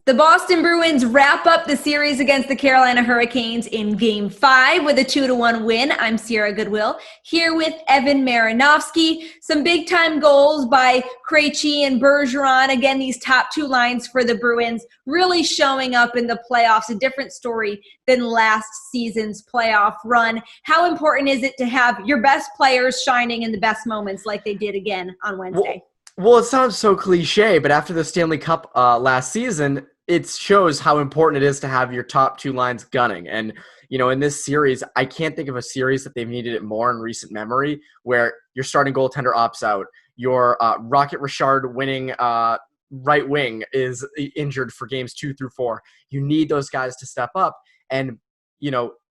The Boston Bruins wrap up the series against the Carolina Hurricanes in Game 5 with a 2-1 win. I'm Sierra Goodwill, here with Evan Marinofski. Some big-time goals by Krejci and Bergeron. Again, these top two lines for the Bruins really showing up in the playoffs, a different story than last season's playoff run. How important is it to have your best players shining in the best moments like they did again on Wednesday? Well, it sounds so cliche, but after the Stanley Cup last season, it shows how important it is to have your top two lines gunning. And, in this series, I can't think of a series that they've needed it more in recent memory, where your starting goaltender opts out, your Rocket Richard winning right wing is injured for games 2 through 4. You need those guys to step up. And,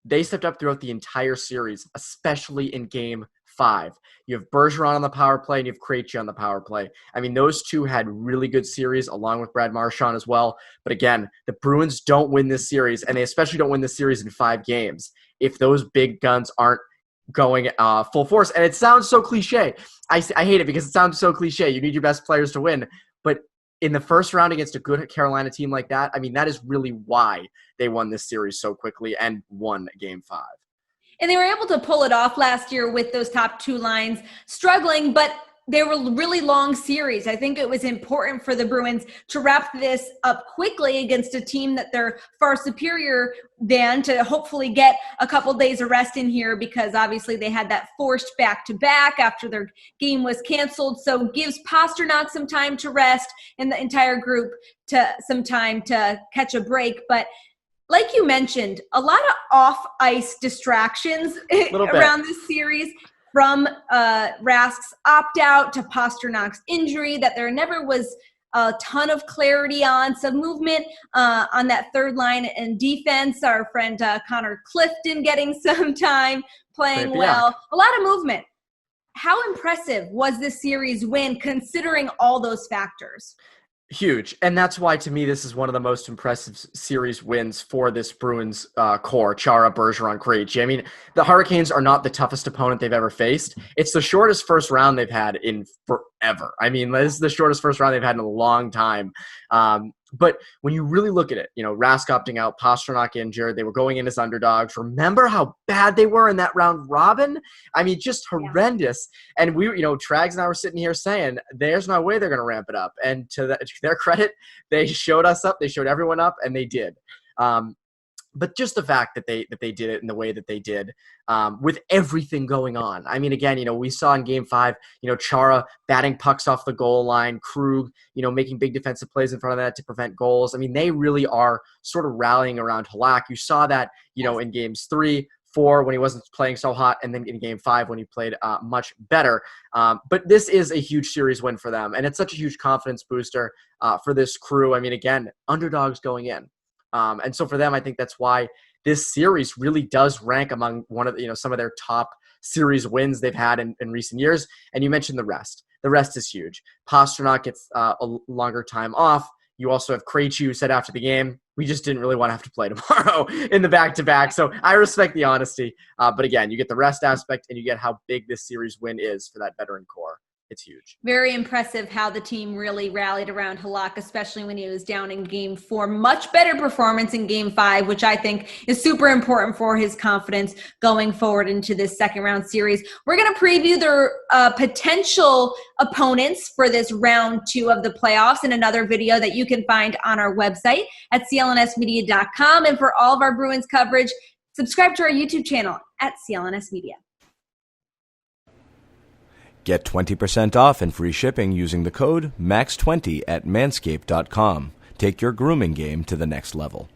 they stepped up throughout the entire series, especially in Game 5. You have Bergeron on the power play and you have Krejci on the power play. I mean, those two had really good series along with Brad Marchand as well. But again, the Bruins don't win this series, and they especially don't win this series in 5 games if those big guns aren't going full force. And it sounds so cliche. I hate it because it sounds so cliche. You need your best players to win. But in the first round against a good Carolina team like that, I mean, that is really why they won this series so quickly and won Game 5. And they were able to pull it off last year with those top two lines struggling, but they were really long series. I think it was important for the Bruins to wrap this up quickly against a team that they're far superior than, to hopefully get a couple days of rest in here, because obviously they had that forced back-to-back after their game was canceled. So gives Pastrnak some time to rest and the entire group to some time to catch a break. But like you mentioned, a lot of off-ice distractions around this series, from Rask's opt-out to Pasternak's injury that there never was a ton of clarity on. Some movement on that third line and defense. Our friend Connor Clifton getting some time, playing well. A lot of movement. How impressive was this series win considering all those factors? Huge. And that's why, to me, this is one of the most impressive series wins for this Bruins core, Chara, Bergeron, Krejci. I mean, the Hurricanes are not the toughest opponent they've ever faced. It's the shortest first round they've had in forever. I mean, this is the shortest first round they've had in a long time. But when you really look at it, Rask opting out, Pastrnak injured, they were going in as underdogs. Remember how bad they were in that round robin? I mean, just horrendous. Yeah. And we, Trags and I were sitting here saying, there's no way they're going to ramp it up. And to their credit, they showed us up, they showed everyone up, and they did. But just the fact that they did it in the way that they did, with everything going on. I mean, again, we saw in Game 5, Chara batting pucks off the goal line, Krug, making big defensive plays in front of that to prevent goals. I mean, they really are sort of rallying around Halak. You saw that, in Games 3, 4 when he wasn't playing so hot, and then in Game 5 when he played much better. But this is a huge series win for them, and it's such a huge confidence booster for this crew. I mean, again, underdogs going in. And so for them, I think that's why this series really does rank among one of some of their top series wins they've had in recent years. And you mentioned the rest. The rest is huge. Pastrnak gets a longer time off. You also have Krejci, who said after the game, we just didn't really want to have to play tomorrow in the back-to-back. So I respect the honesty. But again, you get the rest aspect, and you get how big this series win is for that veteran core. It's huge. Very impressive how the team really rallied around Halak, especially when he was down in Game 4. Much better performance in Game 5, which I think is super important for his confidence going forward into this second round series. We're going to preview their potential opponents for this round 2 of the playoffs in another video that you can find on our website at clnsmedia.com. And for all of our Bruins coverage, subscribe to our YouTube channel at CLNS Media. Get 20% off and free shipping using the code MAX20 at manscaped.com. Take your grooming game to the next level.